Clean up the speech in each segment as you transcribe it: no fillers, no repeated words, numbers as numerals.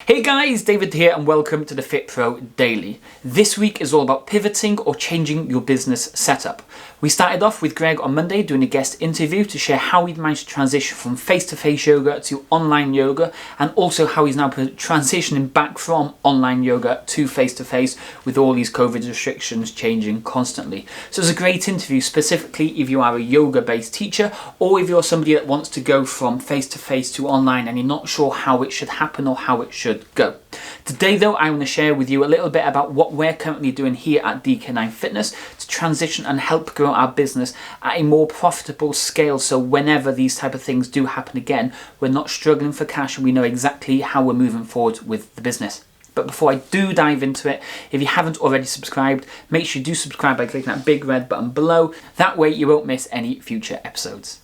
Hey guys, David here and welcome to the Fit Pro Daily. This week is all about pivoting or changing your business setup. We started off with Greg on Monday doing a guest interview to share how he'd managed to transition from face-to-face yoga to online yoga, and also how he's now transitioning back from online yoga to face-to-face with all these COVID restrictions changing constantly. So it's a great interview, specifically if you are a yoga-based teacher or if you're somebody that wants to go from face-to-face to online and you're not sure how it should happen or how it should go. Today though, I want to share with you a little bit about what we're currently doing here at DKnine Fitness to transition and help grow our business at a more profitable scale, so whenever these type of things do happen again, we're not struggling for cash and we know exactly how we're moving forward with the business. But before I do dive into it, if you haven't already subscribed, make sure you do subscribe by clicking that big red button below. That way you won't miss any future episodes.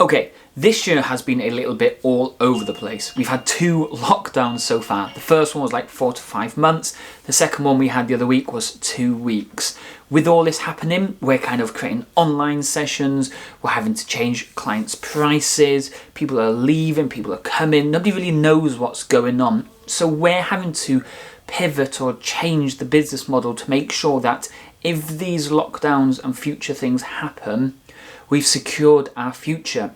Okay, this year has been a little bit all over the place. We've had 2 lockdowns so far. The first one was like 4 to 5 months. The second one we had the other week was 2 weeks. With all this happening, we're kind of creating online sessions. We're having to change clients' prices. People are leaving, people are coming. Nobody really knows what's going on. So we're having to pivot or change the business model to make sure that if these lockdowns and future things happen, we've secured our future.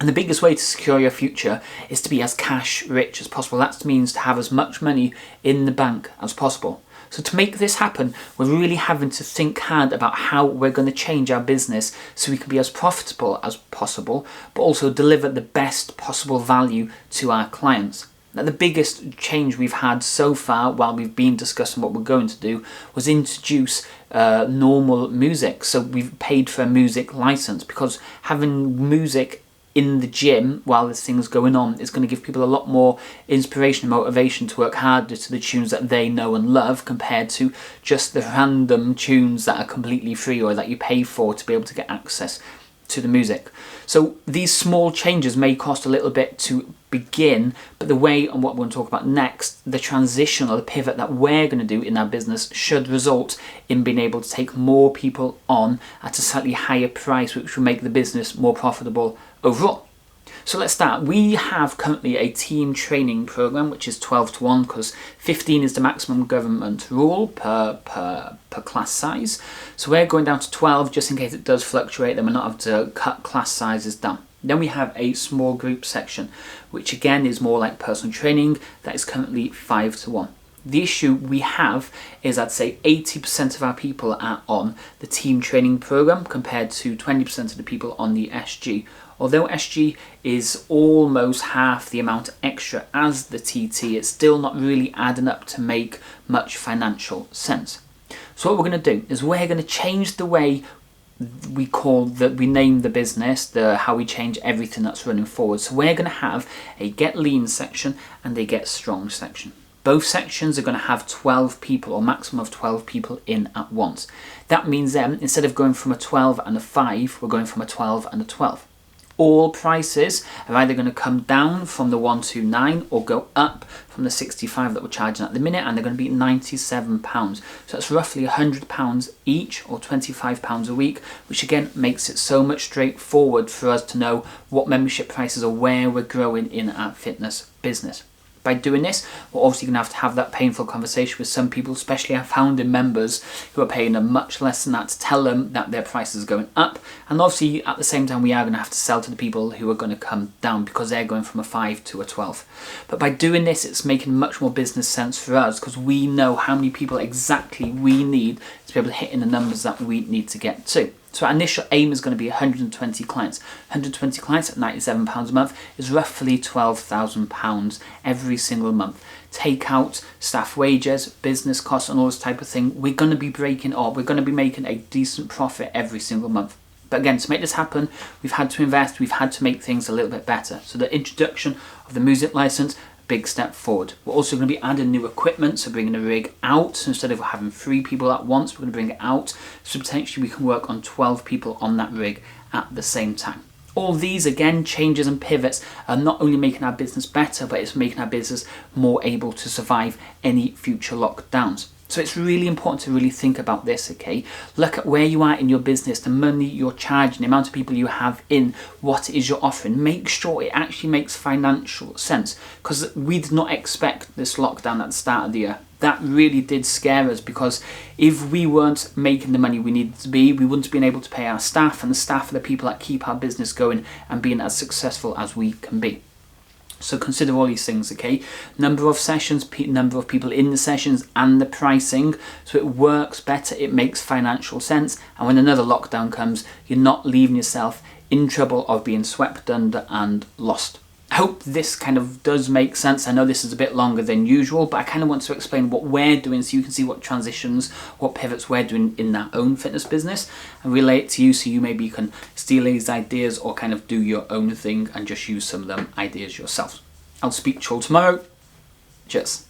And the biggest way to secure your future is to be as cash rich as possible. That means to have as much money in the bank as possible. So to make this happen, we're really having to think hard about how we're going to change our business so we can be as profitable as possible, but also deliver the best possible value to our clients. Now, the biggest change we've had so far while we've been discussing what we're going to do was introduce normal music. So we've paid for a music license, because having music in the gym while this thing's going on is going to give people a lot more inspiration and motivation to work harder to the tunes that they know and love, compared to just the random tunes that are completely free or that you pay for to be able to get access to the music. So these small changes may cost a little bit to begin, but the way and what we're going to talk about next, the transition or the pivot that we're going to do in our business, should result in being able to take more people on at a slightly higher price, which will make the business more profitable overall. So let's start. We have currently a team training program, which is 12 to 1, because 15 is the maximum government rule per class size. So we're going down to 12 just in case it does fluctuate, then we're not having to cut class sizes down. Then we have a small group section, which again is more like personal training, that is currently 5 to 1. The issue we have is I'd say 80% of our people are on the team training program compared to 20% of the people on the SG. Although SG is almost half the amount extra as the TT, it's still not really adding up to make much financial sense. So what we're going to do is we're going to change the way we name the business, how we change everything that's running forward. So we're going to have a Get Lean section and a Get Strong section. Both sections are going to have 12 people, or maximum of 12 people in at once. That means then, instead of going from a 12 and a 5, we're going from a 12 and a 12. All prices are either going to come down from the 129 or go up from the 65 that we're charging at the minute, and they're going to be £97. So that's roughly £100 each, or £25 a week, which again makes it so much straightforward for us to know what membership prices are, where we're growing in our fitness business. By doing this, we're obviously going to have that painful conversation with some people, especially our founding members who are paying them much less than that, to tell them that their prices are going up. And obviously at the same time we are going to have to sell to the people who are going to come down, because they're going from a 5 to a 12. But by doing this, it's making much more business sense for us, because we know how many people exactly we need to be able to hit in the numbers that we need to get to. So our initial aim is going to be 120 clients. 120 clients at £97 a month is roughly £12,000 every single month. Take out staff wages, business costs and all this type of thing. We're going to be we're going to be making a decent profit every single month. But again, to make this happen, we've had to invest, we've had to make things a little bit better. So the introduction of the music license, big step forward. We're also going to be adding new equipment, so bringing the rig out. So instead of having 3 people at once, we're going to bring it out, so potentially we can work on 12 people on that rig at the same time. All these, again, changes and pivots are not only making our business better, but it's making our business more able to survive any future lockdowns. So it's really important to really think about this, okay? Look at where you are in your business, the money you're charging, the amount of people you have in, what it is you're offering. Make sure it actually makes financial sense, because we did not expect this lockdown at the start of the year. That really did scare us, because if we weren't making the money we needed to be, we wouldn't have been able to pay our staff, and the staff are the people that keep our business going and being as successful as we can be. So consider all these things, okay? Number of sessions, number of people in the sessions, and the pricing. So it works better, it makes financial sense. And when another lockdown comes, you're not leaving yourself in trouble of being swept under and lost. I hope this kind of does make sense. I know this is a bit longer than usual, but I kind of want to explain what we're doing so you can see what transitions, what pivots we're doing in our own fitness business and relate to you, so you maybe can steal these ideas or kind of do your own thing and just use some of them ideas yourself. I'll speak to you all tomorrow. Cheers.